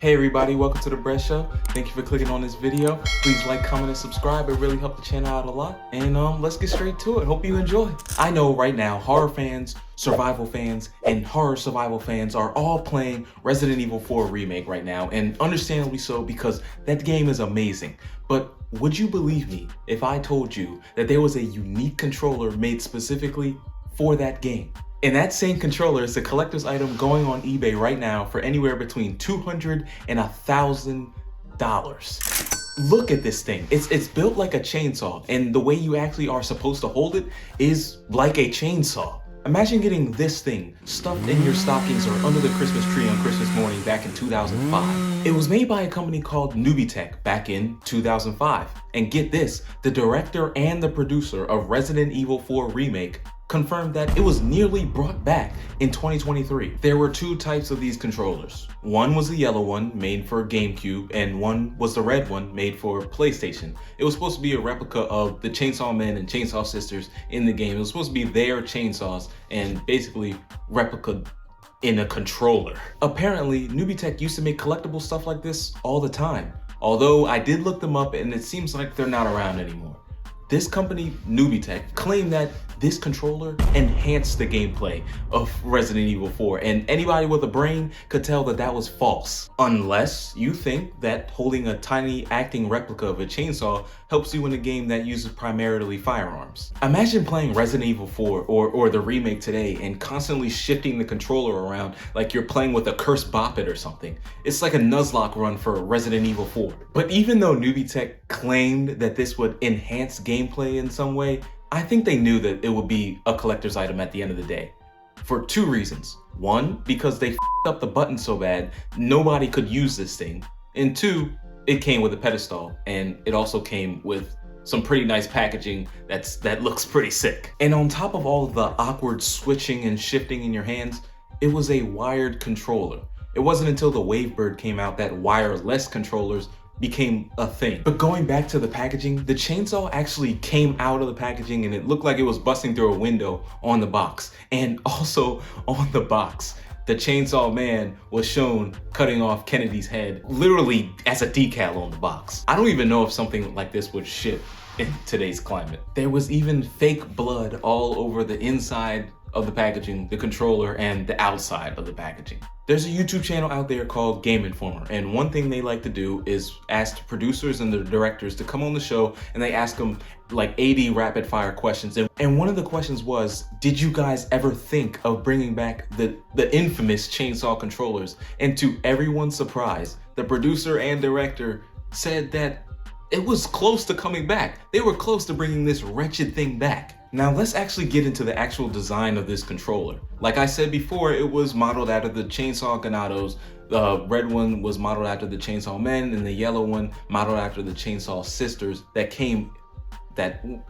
Hey everybody, welcome to the Breast Show. Thank you for clicking on this video. Please like, comment, and subscribe. It really helped the channel out a lot. And let's get straight to it. Hope you enjoy. I know right now, horror fans, survival fans, and horror survival fans are all playing Resident Evil 4 Remake right now, and understandably so because that game is amazing. But would you believe me if I told you that there was a unique controller made specifically for that game? And that same controller is a collector's item going on eBay right now for anywhere between $200 and $1,000. Look at this thing. It's built like a chainsaw, and the way you actually are supposed to hold it is like a chainsaw. Imagine getting this thing stuffed in your stockings or under the Christmas tree on Christmas morning back in 2005. It was made by a company called NubyTech back in 2005. And get this, the director and the producer of Resident Evil 4 Remake confirmed that it was nearly brought back in 2023. There were two types of these controllers. One was the yellow one made for GameCube, and one was the red one made for PlayStation. It was supposed to be a replica of the Chainsaw Men and Chainsaw Sisters in the game. It was supposed to be their chainsaws and basically replica in a controller. Apparently, NubyTech used to make collectible stuff like this all the time. Although I did look them up and it seems like they're not around anymore. This company, NubyTech, claimed that this controller enhanced the gameplay of Resident Evil 4, and anybody with a brain could tell that that was false. Unless you think that holding a tiny acting replica of a chainsaw helps you in a game that uses primarily firearms. Imagine playing Resident Evil 4 or the remake today and constantly shifting the controller around like you're playing with a cursed Bop It or something. It's like a Nuzlocke run for Resident Evil 4. But even though NubyTech claimed that this would enhance gameplay in some way, I think they knew that it would be a collector's item at the end of the day. For two reasons. One, because they f***ed up the button so bad, nobody could use this thing. And two, it came with a pedestal, and it also came with some pretty nice packaging that looks pretty sick. And on top of all the awkward switching and shifting in your hands, it was a wired controller. It wasn't until the Wavebird came out that wireless controllers became a thing. But going back to the packaging, the chainsaw actually came out of the packaging and it looked like it was busting through a window on the box. And also on the box, the Chainsaw Man was shown cutting off Kennedy's head, literally as a decal on the box. I don't even know if something like this would ship in today's climate. There was even fake blood all over the inside of the packaging, the controller, and the outside of the packaging. There's a YouTube channel out there called Game Informer, and one thing they like to do is ask the producers and the directors to come on the show, and they ask them like 80 rapid fire questions. And one of the questions was, did you guys ever think of bringing back the infamous chainsaw controllers? And to everyone's surprise, the producer and director said that it was close to coming back. They were close to bringing this wretched thing back. Now let's actually get into the actual design of this controller. Like I said before, it was modeled after the Chainsaw Ganados. The red one was modeled after the Chainsaw Men, and the yellow one modeled after the Chainsaw Sisters that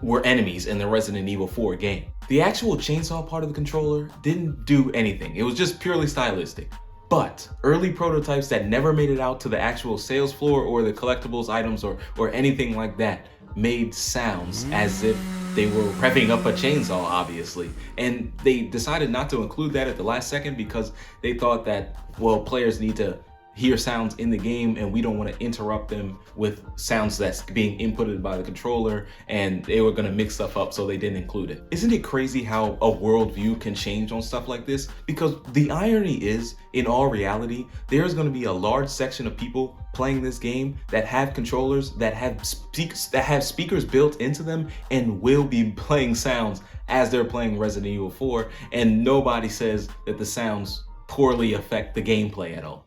were enemies in the Resident Evil 4 game. The actual chainsaw part of the controller didn't do anything. It was just purely stylistic. But early prototypes that never made it out to the actual sales floor or the collectibles items or anything like that made sounds as if they were revving up a chainsaw, obviously. And they decided not to include that at the last second because they thought that, well, players need to hear sounds in the game and we don't want to interrupt them with sounds that's being inputted by the controller, and they were going to mix stuff up, so they didn't include it. Isn't it crazy how a worldview can change on stuff like this? Because the irony is, in all reality, there's going to be a large section of people playing this game that have controllers that have speakers built into them and will be playing sounds as they're playing Resident Evil 4, and nobody says that the sounds poorly affect the gameplay at all.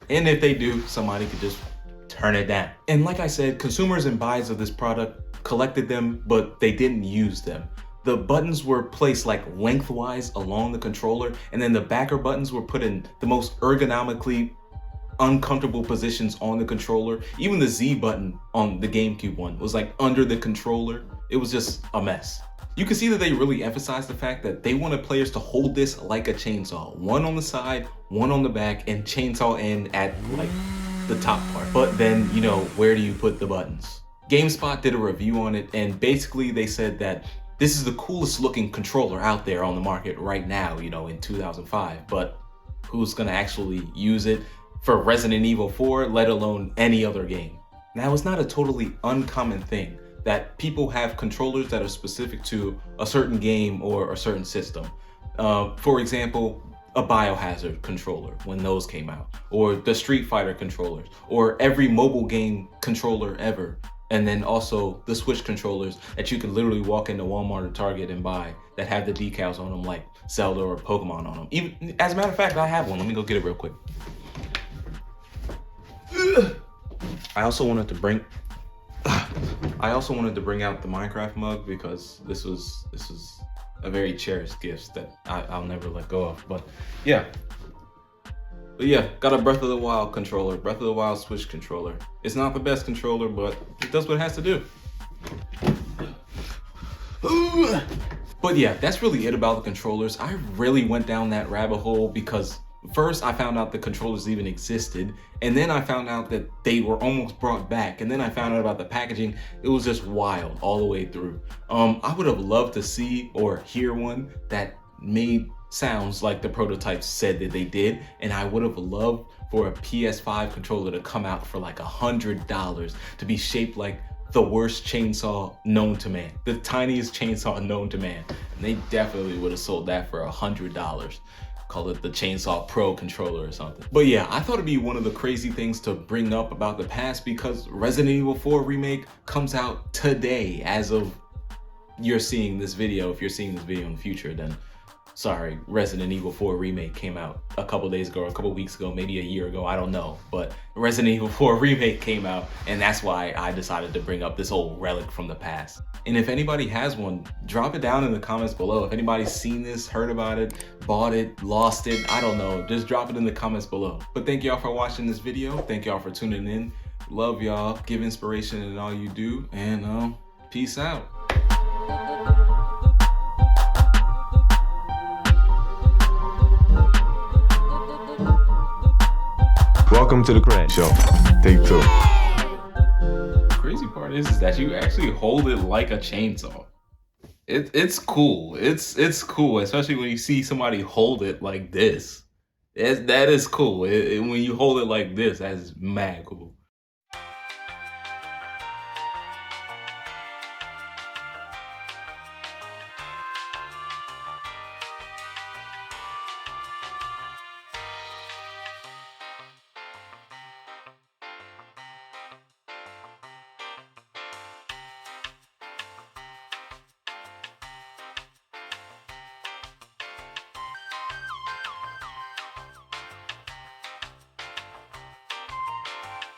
And if they do, somebody could just turn it down. And like I said, consumers and buyers of this product collected them, but they didn't use them. The buttons were placed like lengthwise along the controller, and then the backer buttons were put in the most ergonomically uncomfortable positions on the controller. Even the Z button on the GameCube one was like under the controller. It was just a mess. You can see that they really emphasize the fact that they wanted players to hold this like a chainsaw. One on the side, one on the back, and chainsaw end at like the top part. But then, you know, where do you put the buttons? GameSpot did a review on it, and basically they said that this is the coolest looking controller out there on the market right now, you know, in 2005. But who's gonna actually use it? for Resident Evil 4, let alone any other game. Now, it's not a totally uncommon thing that people have controllers that are specific to a certain game or a certain system. For example, a Biohazard controller when those came out, or the Street Fighter controllers, or every mobile game controller ever. And then also the Switch controllers that you can literally walk into Walmart or Target and buy that have the decals on them like Zelda or Pokemon on them. Even, as a matter of fact, I have one. Let me go get it real quick. I also wanted to bring out the Minecraft mug because this was a very cherished gift that I'll never let go of. But yeah, got a Breath of the Wild controller, Breath of the Wild Switch controller. It's not the best controller, but it does what it has to do. But yeah, that's really it about the controllers. I really went down that rabbit hole because first I found out the controllers even existed, and then I found out that they were almost brought back, and then I found out about the packaging. It was just wild all the way through. I would have loved to see or hear one that made sounds like the prototypes said that they did, and I would have loved for a PS5 controller to come out for like $100, to be shaped like the worst chainsaw known to man, the tiniest chainsaw known to man, and they definitely would have sold that for $100. Call it the Chainsaw Pro controller or something. But yeah, I thought it'd be one of the crazy things to bring up about the past because Resident Evil 4 Remake comes out today as of you're seeing this video. If you're seeing this video in the future, then sorry, Resident Evil 4 Remake came out a couple days ago, or a couple weeks ago, maybe a year ago, I don't know. But Resident Evil 4 Remake came out, and that's why I decided to bring up this old relic from the past. And if anybody has one, drop it down in the comments below. If anybody's seen this, heard about it, bought it, lost it, I don't know, just drop it in the comments below. But thank y'all for watching this video. Thank y'all for tuning in. Love y'all, give inspiration in all you do, and peace out. Welcome to the Crash Show. Take 2. The crazy part is that you actually hold it like a chainsaw. It's cool. It's cool, especially when you see somebody hold it like this. That is cool. When you hold it like this, that's mad cool.